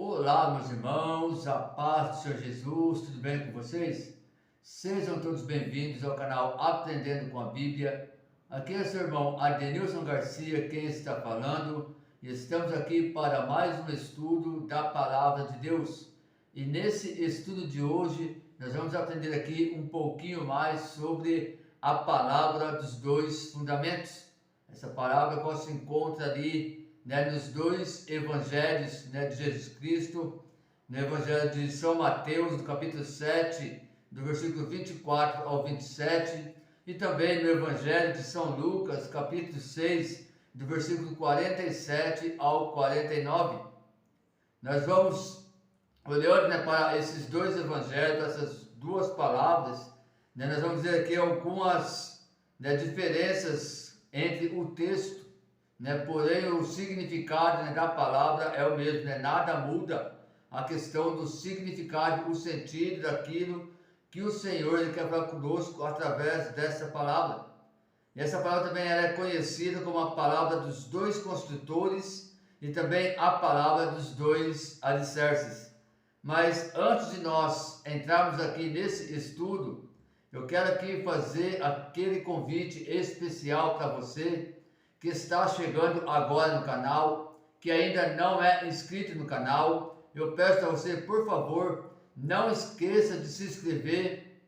Olá, meus irmãos, a paz do Senhor Jesus, tudo bem com vocês? Sejam todos bem-vindos ao canal Aprendendo com a Bíblia. Aqui é seu irmão Adenilson Garcia quem está falando e estamos aqui para mais um estudo da Palavra de Deus. E nesse estudo de hoje nós vamos aprender aqui um pouquinho mais sobre a palavra dos dois fundamentos. Essa palavra qual se encontra ali nos dois evangelhos de Jesus Cristo, no evangelho de São Mateus, do capítulo 7, do versículo 24 ao 27, e também no evangelho de São Lucas, capítulo 6, do versículo 47 ao 49. Nós vamos olhando para esses dois evangelhos, essas duas palavras, nós vamos ver aqui algumas diferenças entre o texto. Porém o significado da palavra é o mesmo, nada muda a questão do significado, o sentido daquilo que o Senhor quer falar conosco através dessa palavra. E essa palavra também ela é conhecida como a palavra dos dois construtores e também a palavra dos dois alicerces. Mas antes de nós entrarmos aqui nesse estudo, eu quero aqui fazer aquele convite especial para você que está chegando agora no canal, que ainda não é inscrito no canal. Eu peço a você, por favor, não esqueça de se inscrever,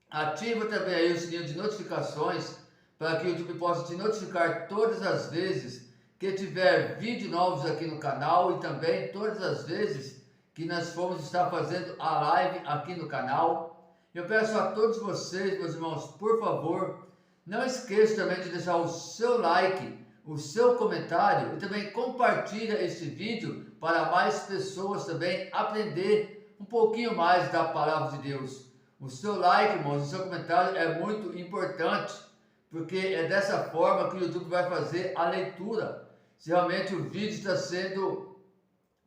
ativa também aí o sininho de notificações, para que o YouTube possa te notificar todas as vezes que tiver vídeos novos aqui no canal e também todas as vezes que nós formos estar fazendo a live aqui no canal. Eu peço a todos vocês, meus irmãos, por favor, não esqueça também de deixar o seu like, o seu comentário e também compartilha este vídeo para mais pessoas também aprender um pouquinho mais da palavra de Deus. O seu like, irmãos, o seu comentário é muito importante, porque é dessa forma que o YouTube vai fazer a leitura, se realmente o vídeo está sendo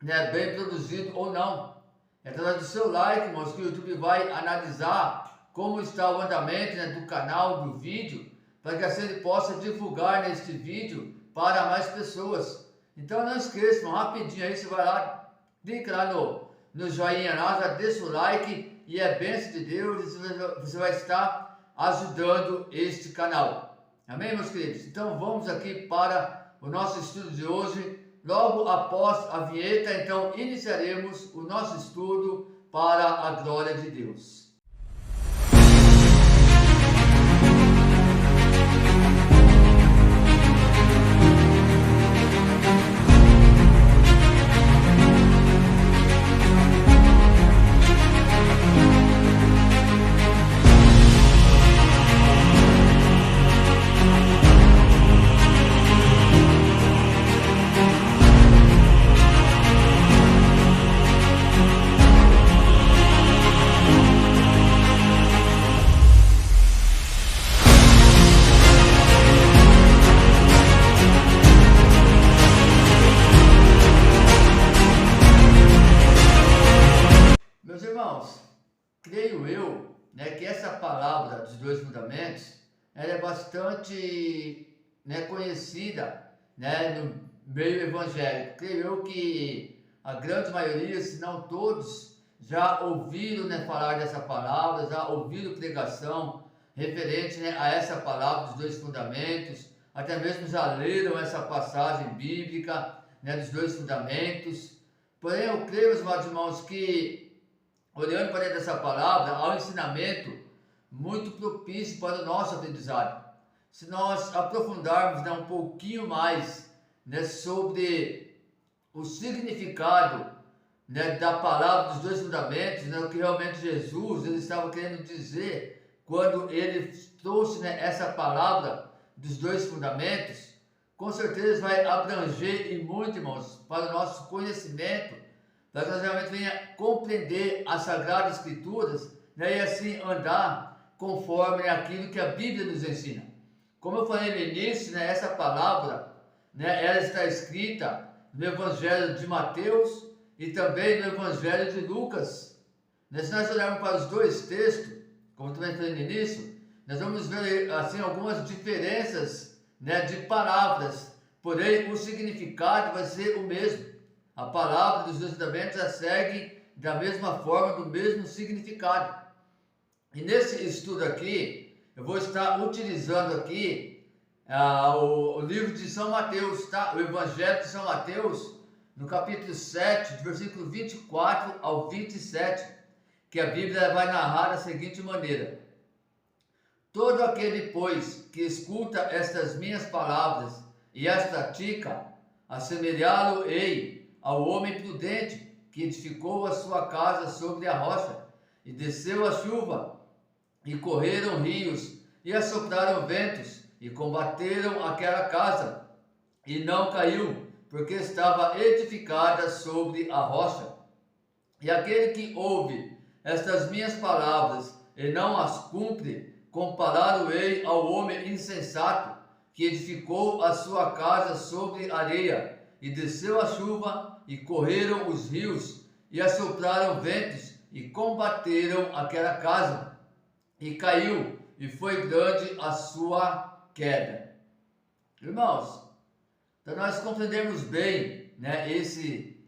bem produzido ou não. É através do seu like, irmãos, que o YouTube vai analisar como está o andamento do canal, do vídeo, para que assim ele possa divulgar neste vídeo para mais pessoas. Então não esqueça, irmão, rapidinho aí, você vai lá, clica lá no joinha lá, já deixa o like e é bênção de Deus, e você vai estar ajudando este canal. Amém, meus queridos? Então vamos aqui para o nosso estudo de hoje. Logo após a vinheta, então iniciaremos o nosso estudo para a glória de Deus. Creio eu que essa palavra dos dois fundamentos ela é bastante conhecida no meio evangélico. Creio eu que a grande maioria, se não todos, já ouviram falar dessa palavra, já ouviram pregação referente a essa palavra dos dois fundamentos, até mesmo já leram essa passagem bíblica dos dois fundamentos. Porém eu creio, meus irmãos, que olhando para dentro dessa palavra, há um ensinamento muito propício para o nosso aprendizado. Se nós aprofundarmos um pouquinho mais sobre o significado da palavra dos dois fundamentos, o que realmente Jesus ele estava querendo dizer quando ele trouxe essa palavra dos dois fundamentos, com certeza vai abranger e muito, irmãos, para o nosso conhecimento, para que nós realmente venha compreender as Sagradas Escrituras e assim andar conforme aquilo que a Bíblia nos ensina. Como eu falei no início, essa palavra ela está escrita no Evangelho de Mateus e também no Evangelho de Lucas. Se nós olharmos para os dois textos, como eu também falei no início, nós vamos ver assim algumas diferenças de palavras, porém o significado vai ser o mesmo. a palavra dos dois mandamentos já segue da mesma forma, do mesmo significado. E nesse estudo aqui, eu vou estar utilizando aqui o livro de São Mateus, tá? O Evangelho de São Mateus, no capítulo 7, do versículo 24 ao 27, que a Bíblia vai narrar da seguinte maneira: todo aquele, pois, que escuta estas minhas palavras e as pratica, assemelhá-lo-ei ao homem prudente que edificou a sua casa sobre a rocha, e desceu a chuva, e correram rios, e assopraram ventos, e combateram aquela casa, e não caiu, porque estava edificada sobre a rocha. E aquele que ouve estas minhas palavras e não as cumpre, compará-lo-ei ao homem insensato, que edificou a sua casa sobre areia, e desceu a chuva, e correram os rios, e assopraram ventos, e combateram aquela casa, e caiu, e foi grande a sua queda. Irmãos, para nós compreendermos bem, né, esse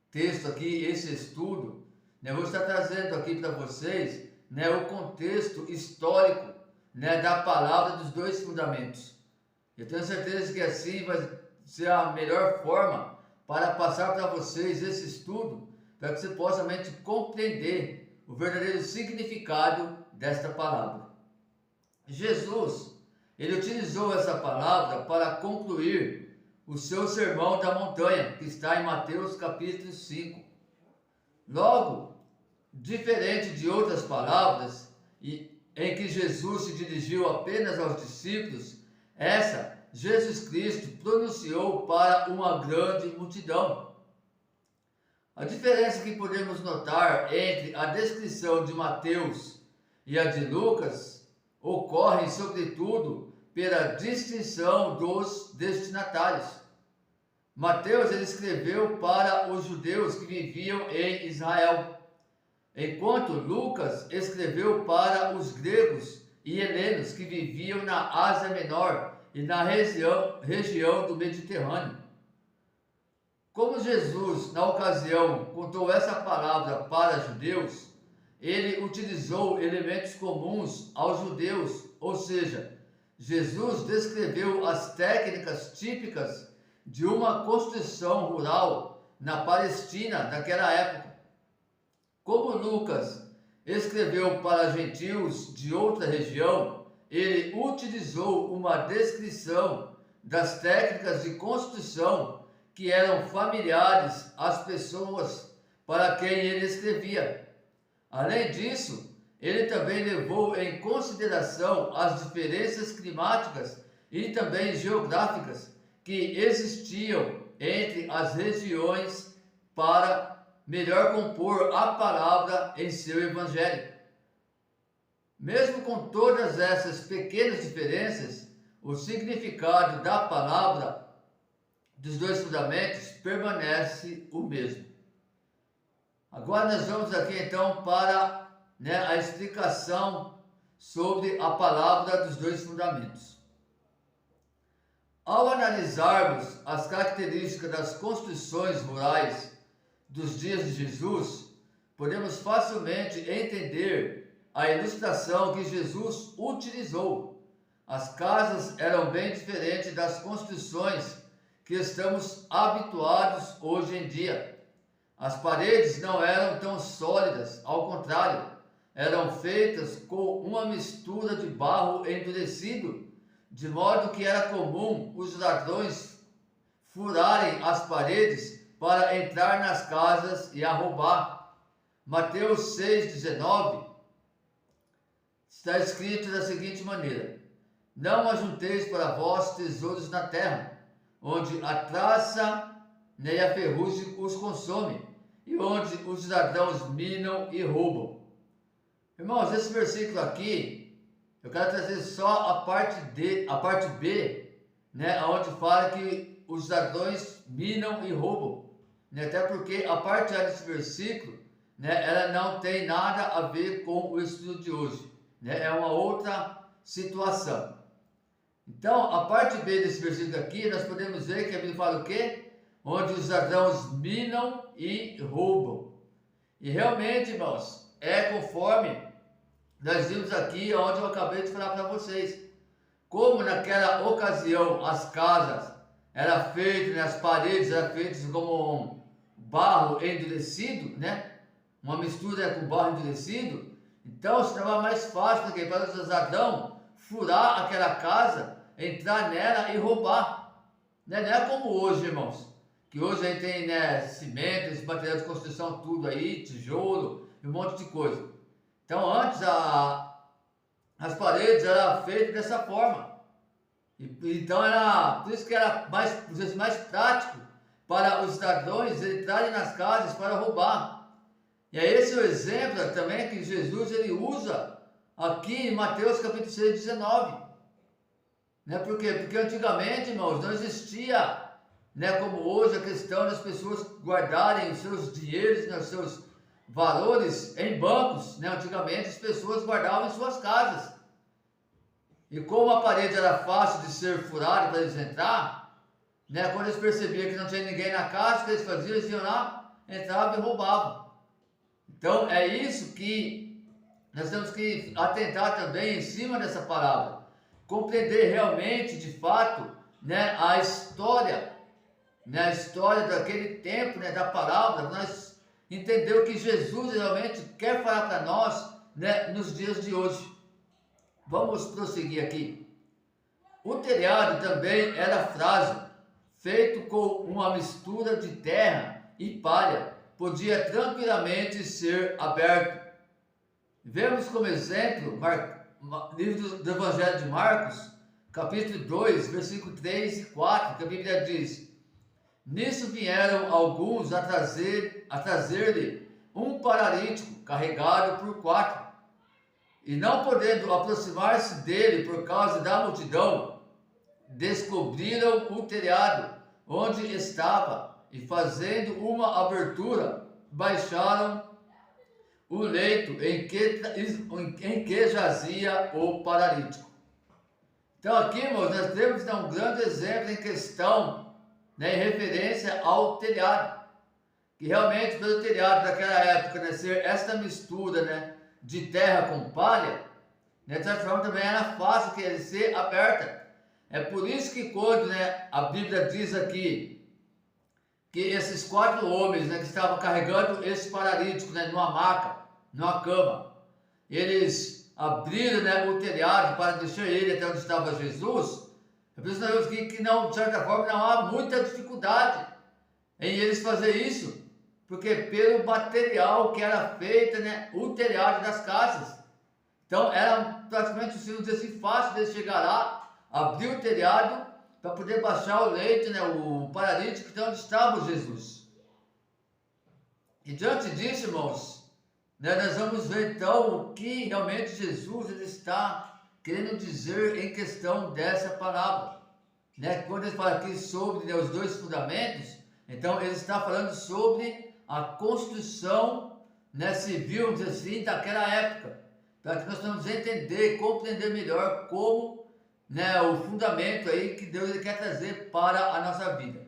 texto aqui, esse estudo, né, eu vou estar trazendo aqui para vocês, né, o contexto histórico, né, da palavra dos dois fundamentos. Eu tenho certeza que assim vai ser a melhor forma para passar para vocês esse estudo, para que você possa realmente compreender o verdadeiro significado desta palavra. Jesus, ele utilizou essa palavra para concluir o seu sermão da montanha, que está em Mateus capítulo 5. Logo, diferente de outras palavras, em que Jesus se dirigiu apenas aos discípulos, essa Jesus Cristo pronunciou para uma grande multidão. A diferença que podemos notar entre a descrição de Mateus e a de Lucas ocorre, sobretudo, pela distinção dos destinatários. Mateus ele escreveu para os judeus que viviam em Israel, enquanto Lucas escreveu para os gregos e helenos que viviam na Ásia Menor e na região do Mediterrâneo. Como Jesus, na ocasião, contou essa palavra para judeus, ele utilizou elementos comuns aos judeus, ou seja, Jesus descreveu as técnicas típicas de uma construção rural na Palestina daquela época. Como Lucas escreveu para gentios de outra região, ele utilizou uma descrição das técnicas de construção que eram familiares às pessoas para quem ele escrevia. Além disso, ele também levou em consideração as diferenças climáticas e também geográficas que existiam entre as regiões para melhor compor a palavra em seu evangelho. Mesmo com todas essas pequenas diferenças, o significado da palavra dos dois fundamentos permanece o mesmo. Agora nós vamos aqui então para a explicação sobre a palavra dos dois fundamentos. Ao analisarmos as características das construções rurais dos dias de Jesus, podemos facilmente entender a ilustração que Jesus utilizou. As casas eram bem diferentes das construções que estamos habituados hoje em dia. As paredes não eram tão sólidas, ao contrário, eram feitas com uma mistura de barro endurecido, de modo que era comum os ladrões furarem as paredes para entrar nas casas e a roubar. Mateus 6,19 está escrito da seguinte maneira: não ajunteis para vós tesouros na terra, onde a traça e a ferrugem os consome, e onde os ladrões minam e roubam. Irmãos, esse versículo aqui, eu quero trazer só a parte B, onde fala que os ladrões minam e roubam, até porque a parte A desse versículo, ela não tem nada a ver com o estudo de hoje, é uma outra situação. Então, a parte B desse versículo aqui, nós podemos ver que a Bíblia fala o quê? onde os ladrões minam e roubam. E realmente, irmãos, é conforme nós vimos aqui, onde eu acabei de falar para vocês. Como naquela ocasião as casas eram feitas, né, as paredes eram feitas como um barro endurecido, né? Uma mistura com barro endurecido. Então se tornava mais fácil para os ladrões furar aquela casa, entrar nela e roubar. Né? Não é como hoje, irmãos, que hoje aí tem, né, cimento, esse material de construção, tudo aí, tijolo e um monte de coisa. Então antes as paredes eram feitas dessa forma. Então era por isso que era mais, às vezes, mais prático para os ladrões entrarem nas casas para roubar. E é esse o exemplo também que Jesus ele usa aqui em Mateus capítulo 6, 19. Né? Por quê? Porque antigamente, irmãos, não existia, né, como hoje, a questão das pessoas guardarem os seus dinheiros, né, os seus valores em bancos. Né? Antigamente as pessoas guardavam em suas casas. E como a parede era fácil de ser furada para eles entrar, né, quando eles percebiam que não tinha ninguém na casa, o que eles faziam? Eles iam lá, entravam e roubavam. Então é isso que nós temos que atentar também em cima dessa palavra. Compreender realmente, de fato, né, a história daquele tempo, né, da palavra, nós entender o que Jesus realmente quer falar para nós, né, nos dias de hoje. Vamos prosseguir aqui. O telhado também era frágil, feito com uma mistura de terra e palha, podia tranquilamente ser aberto. Vemos como exemplo livro do Evangelho de Marcos, capítulo 2, versículo 3 e 4, que a Bíblia diz: nisso vieram alguns a trazer-lhe um paralítico carregado por 4. E não podendo aproximar-se dele por causa da multidão, descobriram o telhado onde estava e, fazendo uma abertura, baixaram o leito em que jazia o paralítico. Então aqui, irmãos, nós temos um grande exemplo em questão, né, em referência ao telhado, que realmente pelo telhado daquela época, né, ser esta mistura, né, de terra com palha, né, de certa forma também era fácil que ele ser aberta. É por isso que quando, né, a Bíblia diz aqui que esses 4 homens, né, que estavam carregando esse paralítico, né, numa maca, numa cama, eles abriram, né, o telhado para deixar ele até onde estava Jesus. É por isso que nós vemos que não, de certa forma não há muita dificuldade em eles fazer isso, porque pelo material que era feito, né, o telhado das casas. Então era praticamente, se não dizer assim, fácil de chegar lá, abrir o telhado para poder baixar o leito, né, o paralítico, então onde estava Jesus. E diante disso, irmãos, né, nós vamos ver então o que realmente Jesus ele está querendo dizer em questão dessa palavra. Né? Quando ele fala aqui sobre, né, os 2 fundamentos, então ele está falando sobre a construção, né, civil, vamos dizer assim, daquela época, para que nós possamos entender, compreender melhor como, né, o fundamento aí que Deus ele quer trazer para a nossa vida.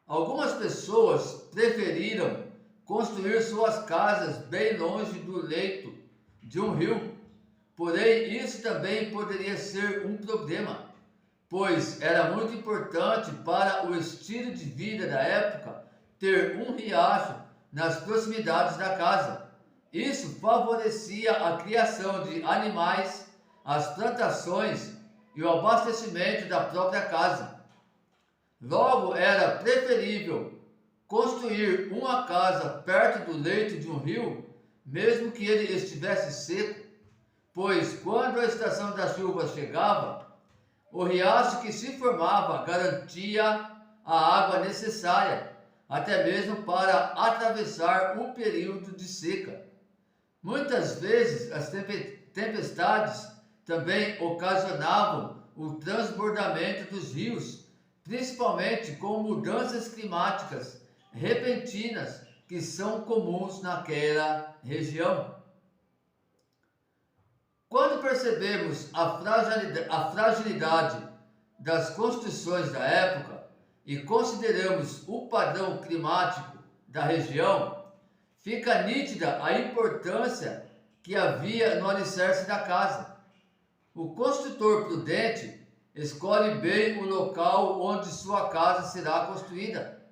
Algumas pessoas preferiram construir suas casas bem longe do leito de um rio, porém isso também poderia ser um problema, pois era muito importante para o estilo de vida da época ter um riacho nas proximidades da casa. Isso favorecia a criação de animais, as plantações e o abastecimento da própria casa. Logo, era preferível construir uma casa perto do leito de um rio, mesmo que ele estivesse seco, pois quando a estação da chuva chegava, o riacho que se formava garantia a água necessária, até mesmo para atravessar o período de seca. Muitas vezes as tempestades também ocasionavam o transbordamento dos rios, principalmente com mudanças climáticas repentinas que são comuns naquela região. Quando percebemos a fragilidade das construções da época e consideramos o padrão climático da região, fica nítida a importância que havia no alicerce da casa. O construtor prudente escolhe bem o local onde sua casa será construída.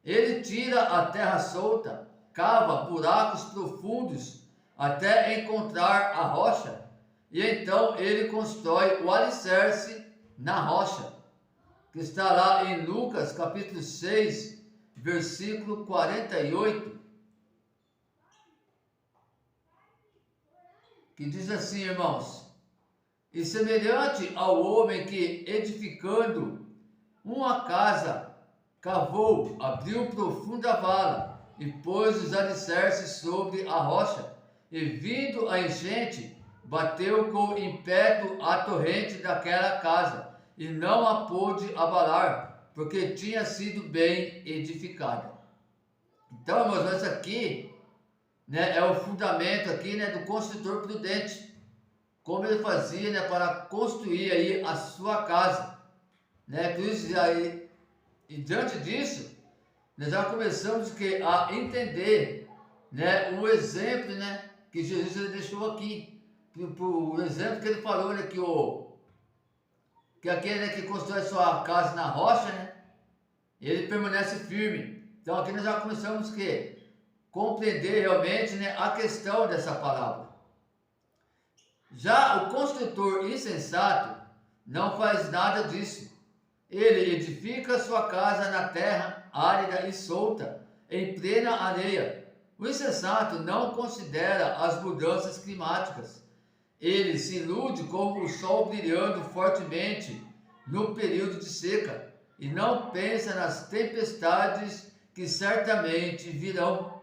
Ele tira a terra solta, cava buracos profundos até encontrar a rocha, e então ele constrói o alicerce na rocha, que está lá em Lucas capítulo 6, versículo 48, que diz assim, irmãos: e semelhante ao homem que, edificando uma casa, cavou, abriu profunda vala e pôs os alicerces sobre a rocha, e vindo a enchente, bateu com ímpeto a torrente daquela casa, e não a pôde abalar, porque tinha sido bem edificada. Então, irmãos, isso aqui, né, é o fundamento aqui, né, do construtor prudente, como ele fazia, né, para construir aí a sua casa, né? Por isso, aí, e diante disso, nós já começamos a entender, né, o exemplo, né, que Jesus ele deixou aqui, o exemplo que ele falou, né, que aquele, né, que constrói sua casa na rocha, né, ele permanece firme. Então aqui nós já começamos a compreender realmente, né, a questão dessa palavra. Já o construtor insensato não faz nada disso. Ele edifica sua casa na terra árida e solta, em plena areia. O insensato não considera as mudanças climáticas. Ele se ilude com o sol brilhando fortemente no período de seca e não pensa nas tempestades que certamente virão.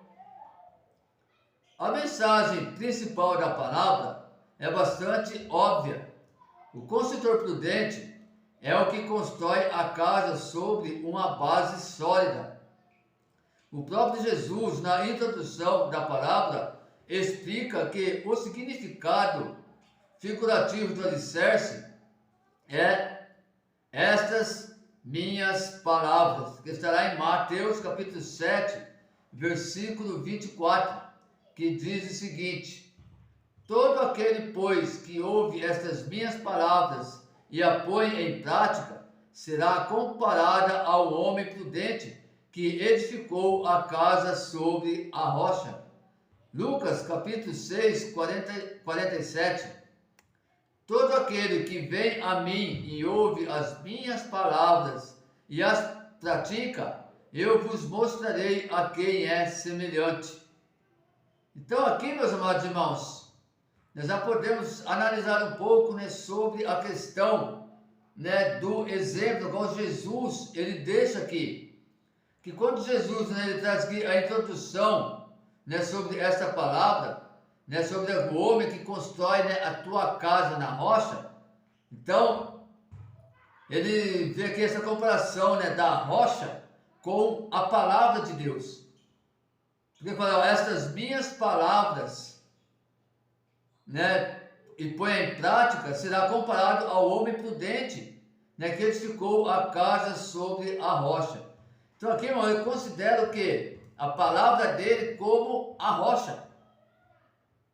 A mensagem principal da palavra é bastante óbvia. O construtor prudente é o que constrói a casa sobre uma base sólida. O próprio Jesus, na introdução da palavra, explica que o significado figurativo do alicerce é estas minhas palavras, que estará em Mateus capítulo 7, versículo 24, que diz o seguinte: todo aquele, pois, que ouve estas minhas palavras e a põe em prática, será comparada ao homem prudente que edificou a casa sobre a rocha. Lucas capítulo 6, 47. Todo aquele que vem a mim e ouve as minhas palavras e as pratica, eu vos mostrarei a quem é semelhante. Então aqui, meus amados irmãos, nós já podemos analisar um pouco, né, sobre a questão, né, do exemplo qual Jesus ele deixa aqui. Que quando Jesus, né, ele traz aqui a introdução, né, sobre esta palavra, né, sobre o homem que constrói, né, a tua casa na rocha, então ele vê aqui essa comparação, né, da rocha com a palavra de Deus. Porque fala, estas minhas palavras, né, e põe em prática, será comparado ao homem prudente, né, que edificou a casa sobre a rocha. Então aqui, irmão, eu considero que a palavra dele como a rocha,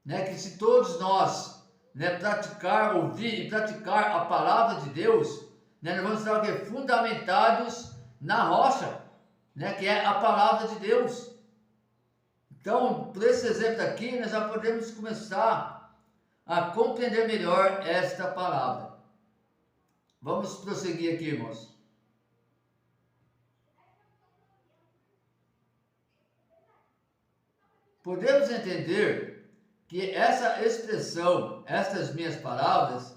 né, que se todos nós, né, praticar, ouvir e praticar a palavra de Deus, né, nós vamos estar aqui, fundamentados na rocha, né, que é a palavra de Deus. Então, por esse exemplo aqui, nós já podemos começar a compreender melhor esta palavra. Vamos prosseguir aqui, irmãos. Podemos entender que essa expressão, estas minhas palavras,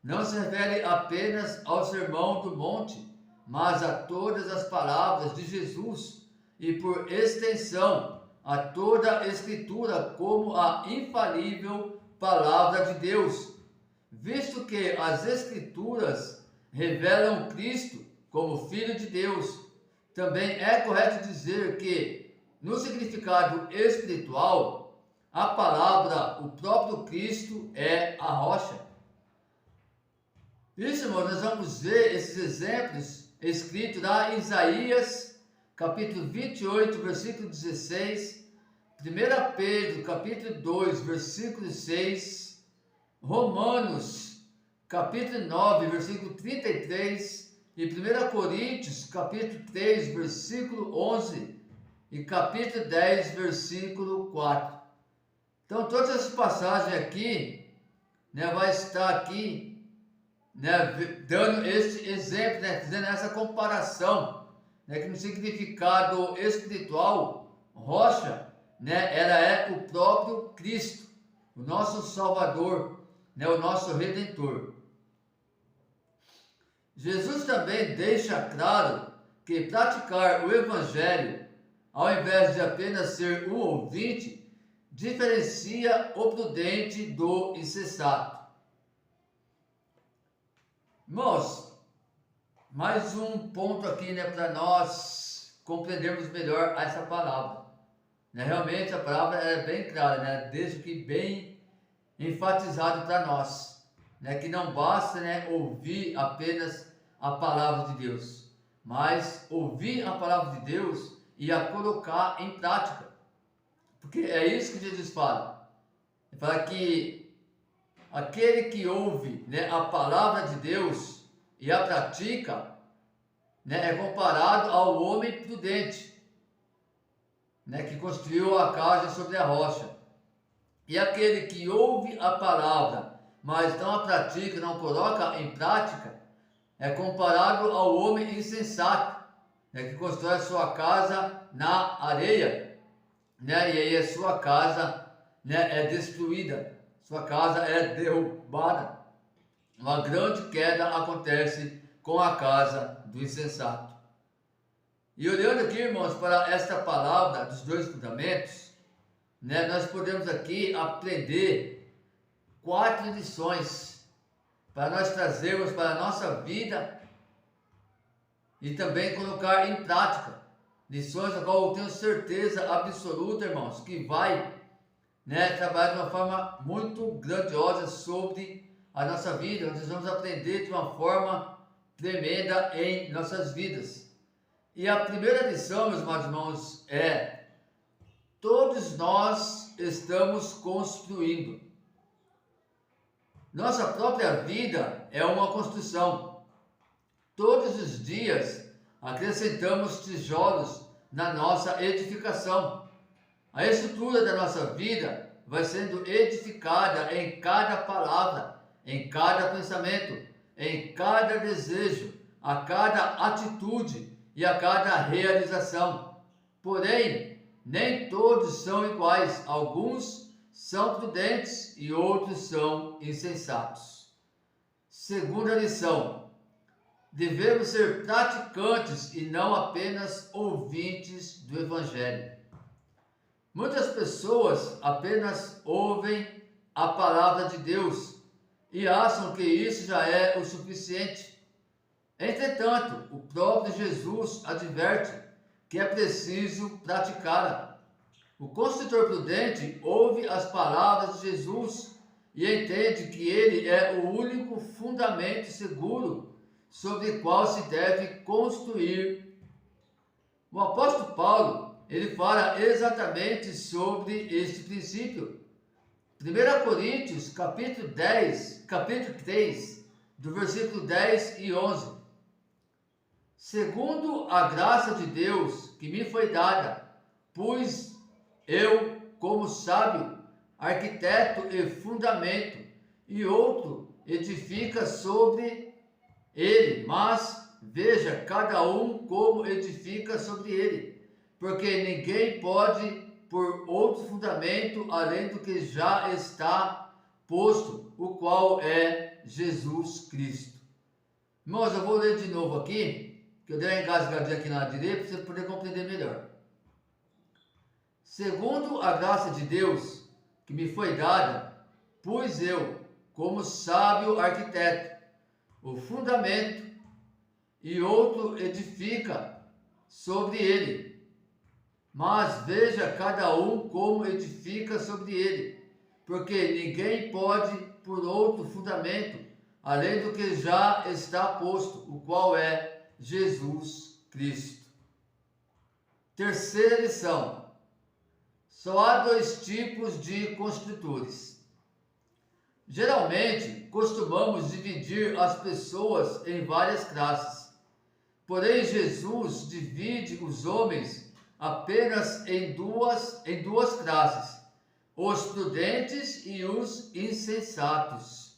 não se refere apenas ao Sermão do Monte, mas a todas as palavras de Jesus e, por extensão, a toda a Escritura como a infalível palavra de Deus, visto que as Escrituras revelam Cristo como Filho de Deus. Também é correto dizer que, no significado espiritual, a palavra, o próprio Cristo é a rocha. Isso, irmão, nós vamos ver esses exemplos escrito lá em Isaías, capítulo 28, versículo 16, 1 Pedro, capítulo 2, versículo 6, Romanos, capítulo 9, versículo 33, e 1 Coríntios, capítulo 3, versículo 11, e capítulo 10, versículo 4. Então, todas essas passagens aqui, né, vai estar aqui, né, dando este exemplo, né, fazendo essa comparação, né, que no significado espiritual, rocha, né, ela é o próprio Cristo, o nosso Salvador, né, o nosso Redentor. Jesus também deixa claro que praticar o Evangelho, ao invés de apenas ser um ouvinte, diferencia o prudente do insensato. Irmãos, mais um ponto aqui, né, para nós compreendermos melhor essa palavra. Né, realmente a palavra é bem clara, né, deixa aqui bem enfatizado para nós, né, que não basta, né, ouvir apenas a palavra de Deus, mas ouvir a palavra de Deus e a colocar em prática. Porque é isso que Jesus fala. Ele fala que aquele que ouve, né, a palavra de Deus e a pratica, né, é comparado ao homem prudente, né, que construiu a casa sobre a rocha. E aquele que ouve a palavra, mas não a pratica, não coloca em prática, é comparado ao homem insensato, né, que constrói a sua casa na areia, né, e aí a sua casa, né, é destruída, sua casa é derrubada. Uma grande queda acontece com a casa do insensato. E olhando aqui, irmãos, para esta palavra dos dois fundamentos, né, nós podemos aqui aprender 4 lições para nós trazermos para a nossa vida e também colocar em prática. Lições a qual eu tenho certeza absoluta, irmãos, que vai, né, trabalhar de uma forma muito grandiosa sobre a nossa vida. Nós vamos aprender de uma forma tremenda em nossas vidas. E a primeira lição, meus amados irmãos, é: todos nós estamos construindo. Nossa própria vida é uma construção. Todos os dias acrescentamos tijolos na nossa edificação. A estrutura da nossa vida vai sendo edificada em cada palavra, em cada pensamento, em cada desejo, a cada atitude e a cada realização. Porém, nem todos são iguais. Alguns são prudentes e outros são insensatos. Segunda lição: devemos ser praticantes e não apenas ouvintes do Evangelho. Muitas pessoas apenas ouvem a palavra de Deus e acham que isso já é o suficiente. Entretanto, o próprio Jesus adverte que é preciso praticá-la. O construtor prudente ouve as palavras de Jesus e entende que ele é o único fundamento seguro sobre o qual se deve construir. O apóstolo Paulo, ele fala exatamente sobre este princípio. 1 Coríntios, capítulo 3, do versículo 10 e 11. Segundo a graça de Deus que me foi dada, pus eu, como sábio, arquiteto e fundamento, e outro edifica sobre ele, mas veja cada um como edifica sobre ele, porque ninguém pode pôr outro fundamento além do que já está posto, o qual é Jesus Cristo. Irmãos, eu vou ler de novo aqui, que eu dei uma engasgadinha aqui na direita para você poder compreender melhor. Segundo a graça de Deus que me foi dada, pus eu, como sábio arquiteto, o fundamento, e outro edifica sobre ele. Mas veja cada um como edifica sobre ele, porque ninguém pode por outro fundamento, além do que já está posto, o qual é Jesus Cristo. Terceira lição: só há dois tipos de construtores. Geralmente, costumamos dividir as pessoas em várias classes. Porém, Jesus divide os homens apenas em duas classes: os prudentes e os insensatos.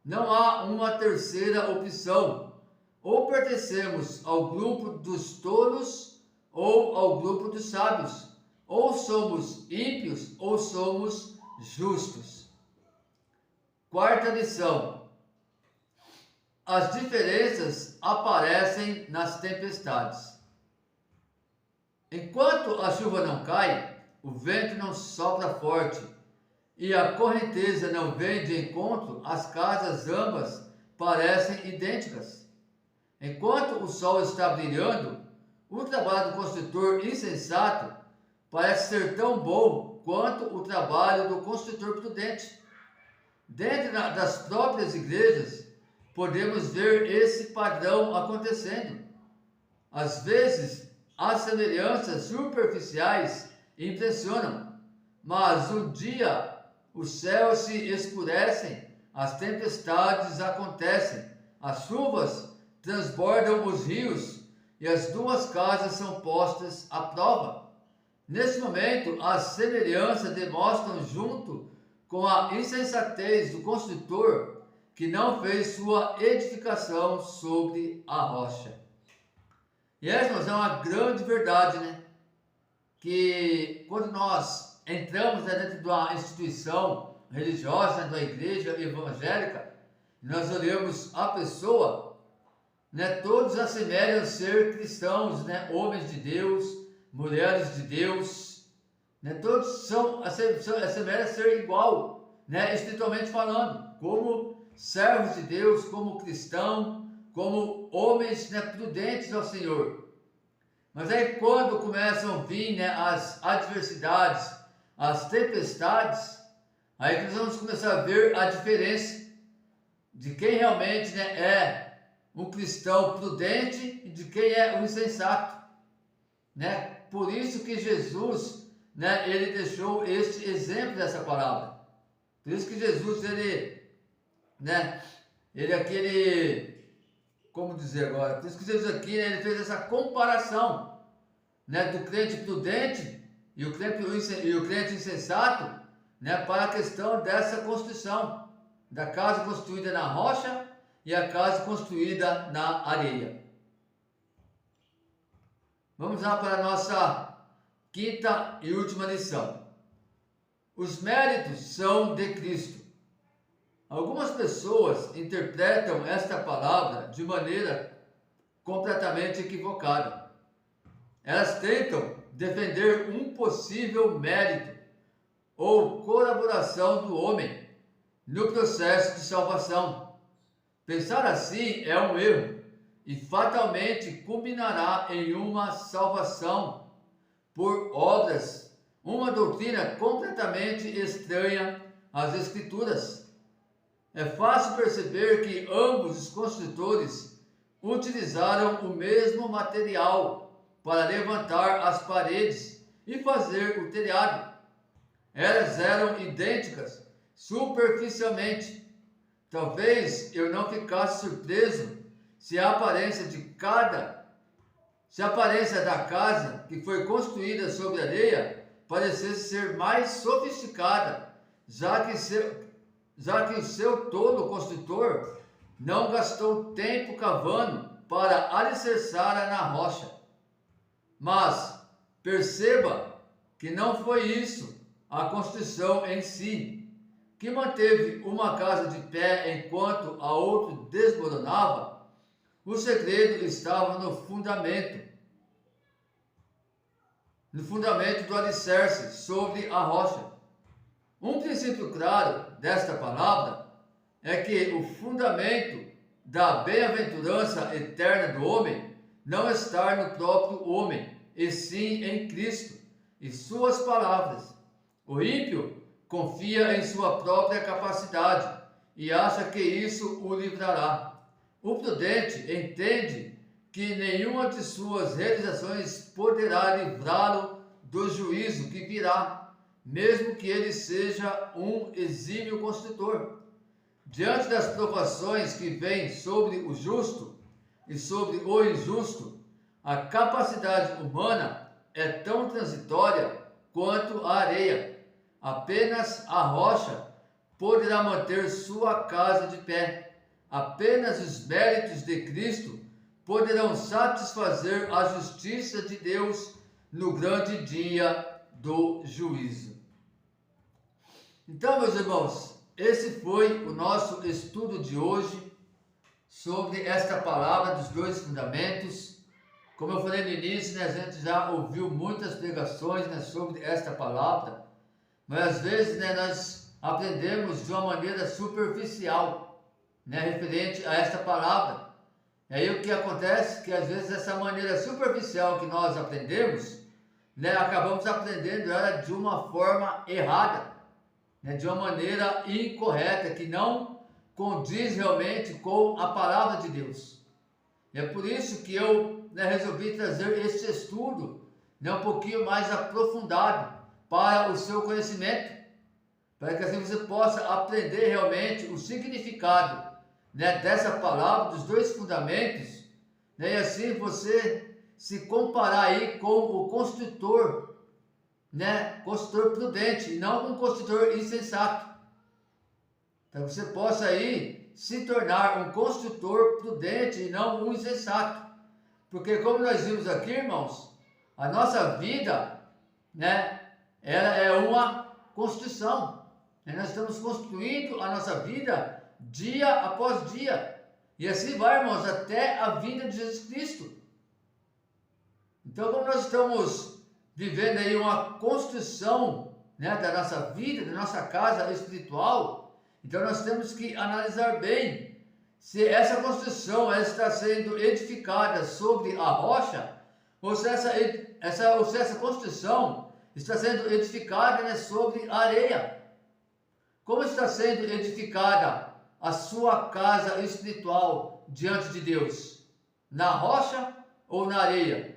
Não há uma terceira opção. Ou pertencemos ao grupo dos tolos ou ao grupo dos sábios. Ou somos ímpios ou somos justos. Quarta lição: as diferenças aparecem nas tempestades. Enquanto a chuva não cai, o vento não sopra forte e a correnteza não vem de encontro, as casas ambas parecem idênticas. Enquanto o sol está brilhando, o trabalho do construtor insensato parece ser tão bom quanto o trabalho do construtor prudente. Dentro das próprias igrejas, podemos ver esse padrão acontecendo. Às vezes, as semelhanças superficiais impressionam, mas um dia os céus se escurecem, as tempestades acontecem, as chuvas transbordam os rios e as duas casas são postas à prova. Nesse momento, as semelhanças demonstram, junto com a insensatez do construtor, que não fez sua edificação sobre a rocha. E essa é uma grande verdade, né? Que quando nós entramos dentro de uma instituição religiosa, da igreja evangélica, nós olhamos a pessoa, né? Todos assemelham ser cristãos, né? Homens de Deus, mulheres de Deus, né? Todos assemelham ser igual, né? Espiritualmente falando, como servos de Deus, como cristão, como homens, né, prudentes ao Senhor. Mas aí quando começam a vir, né, as adversidades, as tempestades, aí que nós vamos começar a ver a diferença de quem realmente, né, é um cristão prudente e de quem é um insensato, né? Por isso que Jesus, né, ele deixou este exemplo dessa palavra. Por isso que Jesus, né, como dizer agora, por isso que Jesus aqui, né, ele fez essa comparação, né, do crente prudente e o crente insensato, né, para a questão dessa construção, da casa construída na rocha e a casa construída na areia. Vamos lá para a nossa quinta e última lição. Os méritos são de Cristo. Algumas pessoas interpretam esta palavra de maneira completamente equivocada. Elas tentam defender um possível mérito ou colaboração do homem no processo de salvação. Pensar assim é um erro e fatalmente culminará em uma salvação por obras, uma doutrina completamente estranha às Escrituras. É fácil perceber que ambos os construtores utilizaram o mesmo material para levantar as paredes e fazer o telhado. Elas eram idênticas superficialmente. Talvez eu não ficasse surpreso se a aparência da casa que foi construída sobre areia parecesse ser mais sofisticada, já que o seu tolo construtor não gastou tempo cavando para alicerçá-la na rocha. Mas perceba que não foi isso a construção em si, que manteve uma casa de pé enquanto a outra desmoronava. O segredo estava no fundamento do alicerce sobre a rocha. Um princípio claro desta palavra é que o fundamento da bem-aventurança eterna do homem não está no próprio homem, e sim em Cristo e suas palavras. O ímpio confia em sua própria capacidade e acha que isso o livrará. O prudente entende que nenhuma de suas realizações poderá livrá-lo do juízo que virá, mesmo que ele seja um exímio construtor. Diante das provações que vêm sobre o justo e sobre o injusto, a capacidade humana é tão transitória quanto a areia. Apenas a rocha poderá manter sua casa de pé. Apenas os méritos de Cristo poderão satisfazer a justiça de Deus no grande dia do juízo. Então, meus irmãos, esse foi o nosso estudo de hoje sobre esta palavra dos dois fundamentos. Como eu falei no início, né, a gente já ouviu muitas pregações, né, sobre esta palavra, mas às vezes, né, nós aprendemos de uma maneira superficial, né, referente a esta palavra. E aí o que acontece? Que às vezes essa maneira superficial que nós aprendemos, né, acabamos aprendendo ela de uma forma errada, né, de uma maneira incorreta, que não condiz realmente com a palavra de Deus. E é por isso que eu, né, resolvi trazer este estudo, né, um pouquinho mais aprofundado para o seu conhecimento, para que assim você possa aprender realmente o significado, né, dessa palavra, dos dois fundamentos, né, e assim você se comparar aí com o construtor, né, construtor prudente, e não um construtor insensato. Então você possa aí se tornar um construtor prudente e não um insensato. Porque como nós vimos aqui, irmãos, a nossa vida, né, ela é uma construção. Né? Nós estamos construindo a nossa vida dia após dia. E assim vai, irmãos, até a vinda de Jesus Cristo. Então, como nós estamos vivendo aí uma construção, né, da nossa vida, da nossa casa espiritual, então nós temos que analisar bem se essa construção ela está sendo edificada sobre a rocha ou se essa construção está sendo edificada, né, sobre a areia. Como está sendo edificada a sua casa espiritual diante de Deus? Na rocha ou na areia?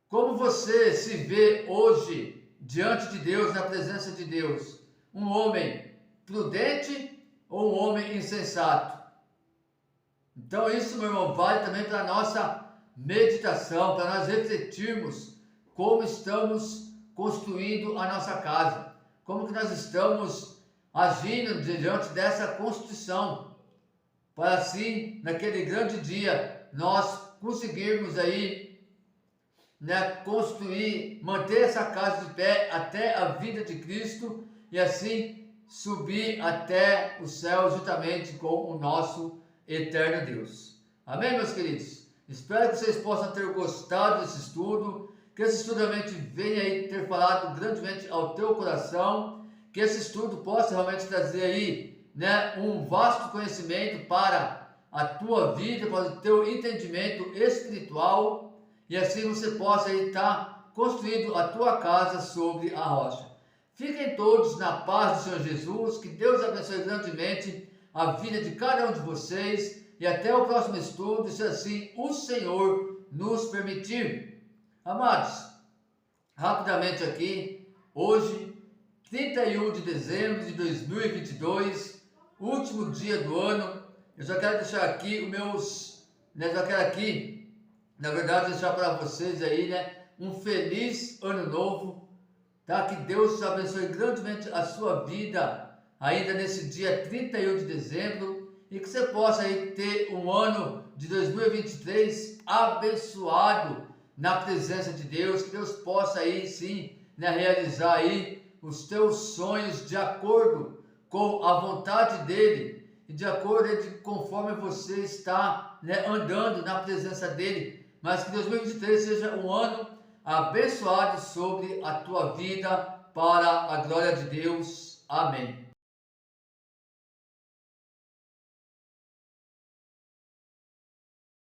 Como você se vê hoje diante de Deus, na presença de Deus? Um homem prudente ou um homem insensato? Então isso, meu irmão, vale também para a nossa meditação, para nós refletirmos como estamos construindo a nossa casa, como que nós estamos agindo diante dessa construção, para assim, naquele grande dia, nós conseguirmos aí, né, construir, manter essa casa de pé até a vinda de Cristo e assim subir até o céu juntamente com o nosso eterno Deus. Amém, meus queridos? Espero que vocês possam ter gostado desse estudo, que esse estudo realmente venha aí ter falado grandemente ao teu coração, que esse estudo possa realmente trazer aí, né, um vasto conhecimento para a tua vida, para o teu entendimento espiritual, e assim você possa aí estar construindo a tua casa sobre a rocha. Fiquem todos na paz do Senhor Jesus, que Deus abençoe grandemente a vida de cada um de vocês, e até o próximo estudo, se assim o Senhor nos permitir. Amados, rapidamente aqui, hoje, 31 de dezembro de 2022, último dia do ano, eu já quero deixar aqui os meus, né, já quero aqui, na verdade, deixar para vocês aí, né, um feliz ano novo, tá? Que Deus abençoe grandemente a sua vida, ainda nesse dia 31 de dezembro, e que você possa aí ter um ano de 2023 abençoado na presença de Deus, que Deus possa aí sim, né, realizar aí os teus sonhos de acordo com a vontade dele e de acordo conforme você está, né, andando na presença dele, mas que 2023 seja um ano abençoado sobre a tua vida para a glória de Deus. Amém.